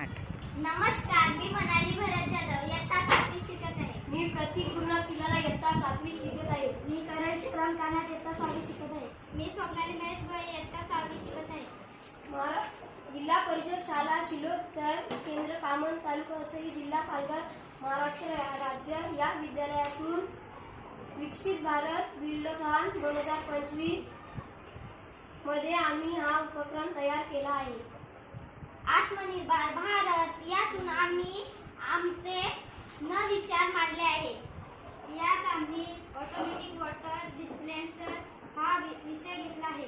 नमस्कार, मी मनाली भरत जाधव इयत्ता 7वी शिकत आहे. मी प्रतीक गुरुनाथ शिलाला इयत्ता 7वी शिकत आहे. मी करण शिवराम कानात इयत्ता 6वी शिकत आहे. मी स्वप्नाली महेश भोये इयत्ता 6वी शिकत आहे. जिल्हा परिषद शाळा शिलोत्तर केंद्र कामन तालुका असई जिल्हा पालघर महाराष्ट्र राज्य या विद्यालयातून विकसित भारत बिल्डथॉन 2025 मध्ये आम्ही हा उपक्रम तयार केला आहे. आत्मनिर्भर भारत यातून आम्ही आमचे 9 विचार मांडले आहेत. यात आम्ही ऑटोमॅटिक वॉटर डिस्पेन्सर हा विषय घेतला आहे.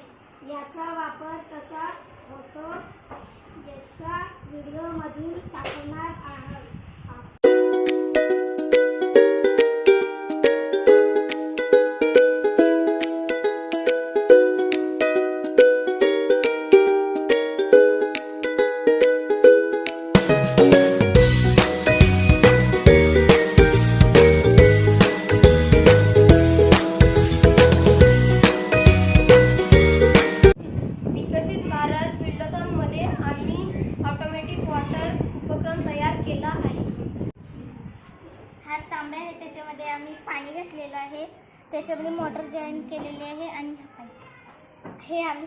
याचा वापर कसा होतो याचा व्हिडिओमधून दाखवणार आहोत. विकसित भारत बिल्डथॉन मध्ये आम्ही ऑटोमॅटिक वॉटर उपक्रम तयार केला आहे. हा तांब्या आहे, त्याच्यामध्ये आम्ही पाणी घातलेलं आहे. त्याच्यामध्ये मोटर जॉईन केलेली आहे आणि हे आम्ही